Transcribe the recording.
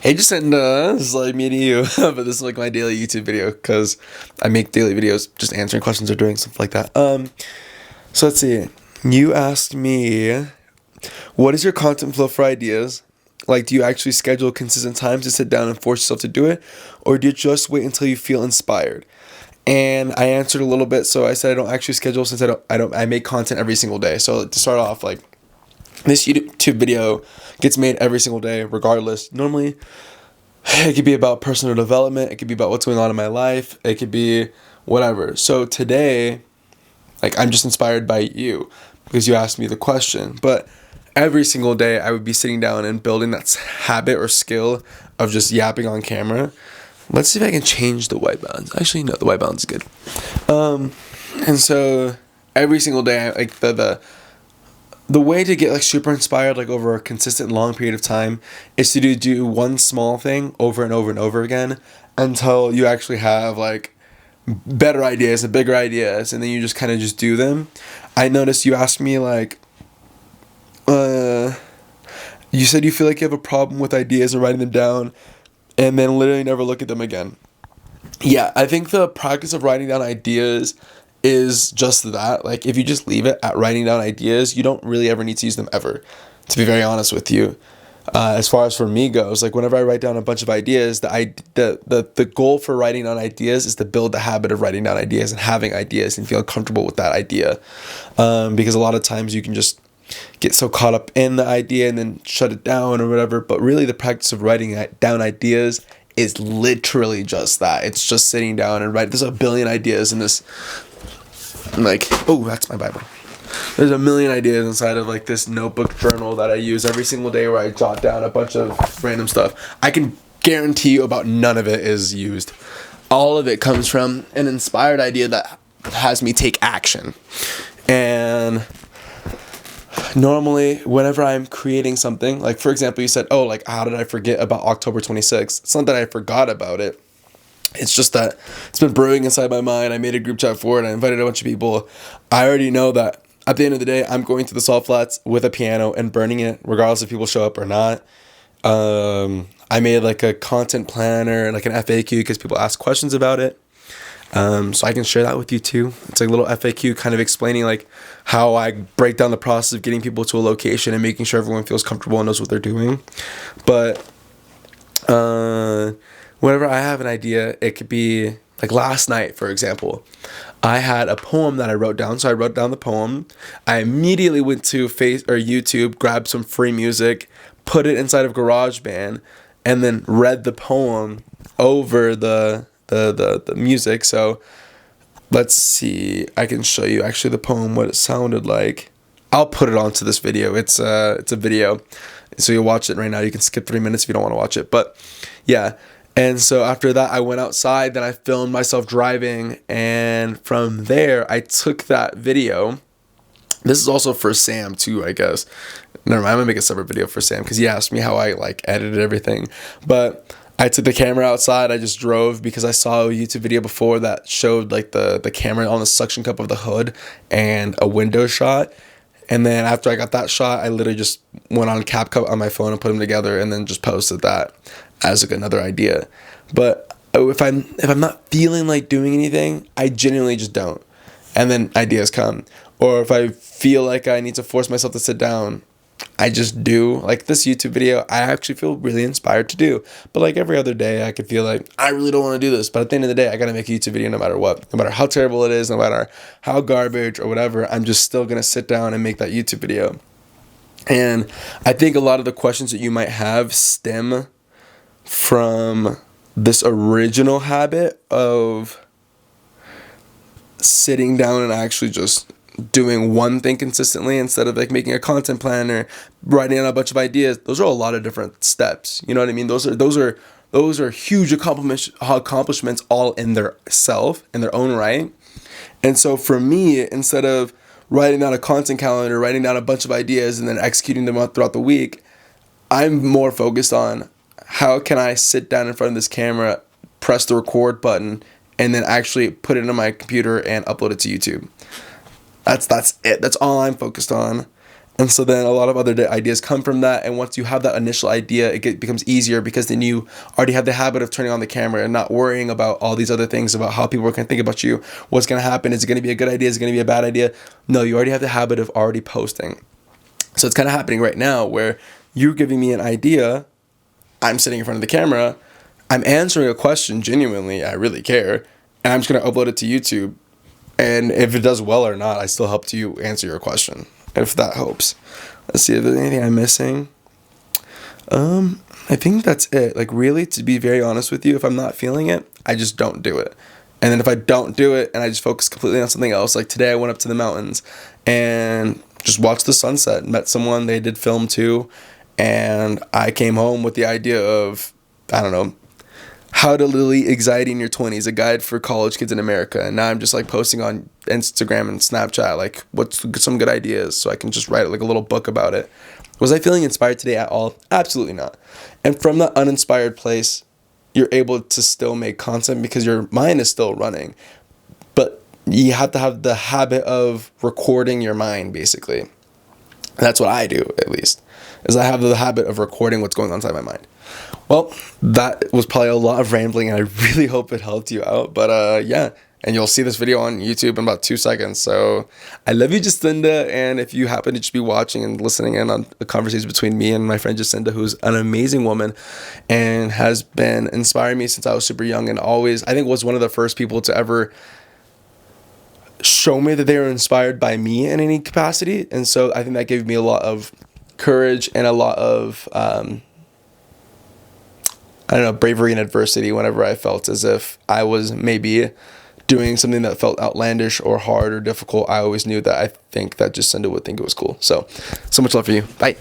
Hey Jacinda, this is like me to you, but this is like my daily YouTube video because I make daily videos just answering questions or doing stuff like that. So let's see. You asked me, what is your content flow for ideas? Like, do you actually schedule consistent times to sit down and force yourself to do it, or do you just wait until you feel inspired? And I answered a little bit, so I said I don't actually schedule since I make content every single day. So to start off, like, this YouTube video gets made every single day, regardless. Normally, it could be about personal development. It could be about what's going on in my life. It could be whatever. So today, like, I'm just inspired by you because you asked me the question. But every single day, I would be sitting down and building that habit or skill of just yapping on camera. Let's see if I can change the white balance. Actually, no, the white balance is good. And so every single day, like the way to get like super inspired like over a consistent long period of time is to do one small thing over and over and over again until you actually have like better ideas and bigger ideas, and then you just kind of just do them. I noticed you asked me like you said you feel like you have a problem with ideas and writing them down and then literally never look at them again. Yeah, I think the practice of writing down ideas is just that. Like, if you just leave it at writing down ideas, you don't really ever need to use them ever, to be very honest with you. As far as for me goes, like, whenever I write down a bunch of ideas, the goal for writing down ideas is to build the habit of writing down ideas and having ideas and feel comfortable with that idea. Because a lot of times you can just get so caught up in the idea and then shut it down or whatever. But really, the practice of writing down ideas is literally just that. It's just sitting down and write. There's a billion ideas in this. Like, oh, that's my Bible. There's a million ideas inside of like this notebook journal that I use every single day where I jot down a bunch of random stuff. I can guarantee you about none of it is used. All of it comes from an inspired idea that has me take action. And normally, whenever I'm creating something, like for example, you said, oh, like, how did I forget about October 26th? It's not that I forgot about it. It's just that it's been brewing inside my mind. I made a group chat for it. I invited a bunch of people. I already know that at the end of the day, I'm going to the salt flats with a piano and burning it, regardless if people show up or not. I made like a content planner, like an FAQ, because people ask questions about it. So I can share that with you too. It's like a little FAQ kind of explaining like how I break down the process of getting people to a location and making sure everyone feels comfortable and knows what they're doing. But whenever I have an idea, it could be like last night, for example, I had a poem that I wrote down. So I wrote down the poem. I immediately went to YouTube, grabbed some free music, put it inside of GarageBand, and then read the poem over the music. So let's see. I can show you actually the poem, what it sounded like. I'll put it onto this video. It's a video. So you'll watch it right now. You can skip 3 minutes if you don't want to watch it. But yeah. And so after that, I went outside, then I filmed myself driving, and from there, I took that video. This is also for Sam too, I guess. Never mind, I'm gonna make a separate video for Sam because he asked me how I like edited everything. But I took the camera outside, I just drove because I saw a YouTube video before that showed like the camera on the suction cup of the hood and a window shot. And then after I got that shot, I literally just went on CapCut on my phone and put them together and then just posted that as like another idea. But if I'm not feeling like doing anything, I genuinely just don't. And then ideas come. Or if I feel like I need to force myself to sit down, I just do. Like this YouTube video, I actually feel really inspired to do. But like every other day, I could feel like, I really don't want to do this. But at the end of the day, I got to make a YouTube video no matter what. No matter how terrible it is, no matter how garbage or whatever, I'm just still going to sit down and make that YouTube video. And I think a lot of the questions that you might have stem from this original habit of sitting down and actually just doing one thing consistently instead of like making a content plan or writing down a bunch of ideas. Those are a lot of different steps. You know what I mean? Those are huge accomplishments all in their self, in their own right. And so for me, instead of writing down a content calendar, writing down a bunch of ideas and then executing them throughout the week, I'm more focused on how can I sit down in front of this camera, press the record button, and then actually put it on my computer and upload it to YouTube. That's it. That's all I'm focused on. And so then a lot of other ideas come from that. And once you have that initial idea, becomes easier because then you already have the habit of turning on the camera and not worrying about all these other things about how people are going to think about you. What's going to happen? Is it going to be a good idea? Is it going to be a bad idea? No, you already have the habit of already posting. So it's kind of happening right now where you're giving me an idea. I'm sitting in front of the camera. I'm answering a question genuinely. I really care. And I'm just going to upload it to YouTube. And if it does well or not, I still helped you answer your question, if that helps. Let's see if there's anything I'm missing. I think that's it. Like, really, to be very honest with you, if I'm not feeling it, I just don't do it. And then if I don't do it and I just focus completely on something else, like today I went up to the mountains and just watched the sunset, met someone, they did film too, and I came home with the idea of, I don't know, How to Delete Anxiety in Your 20s, a guide for college kids in America. And now I'm just like posting on Instagram and Snapchat, like what's some good ideas so I can just write like a little book about it. Was I feeling inspired today at all? Absolutely not. And from that uninspired place, you're able to still make content because your mind is still running. But you have to have the habit of recording your mind, basically. That's what I do, at least, is I have the habit of recording what's going on inside my mind. Well, that was probably a lot of rambling, and I really hope it helped you out. But yeah, and you'll see this video on YouTube in about 2 seconds. So I love you, Jacinda. And if you happen to just be watching and listening in on the conversation between me and my friend Jacinda, who's an amazing woman and has been inspiring me since I was super young, and always, I think, was one of the first people to ever show me that they were inspired by me in any capacity. And so I think that gave me a lot of courage and a lot of bravery in adversity whenever I felt as if I was maybe doing something that felt outlandish or hard or difficult. I always knew that I think that Jacinda would think it was cool. So much love for you. Bye.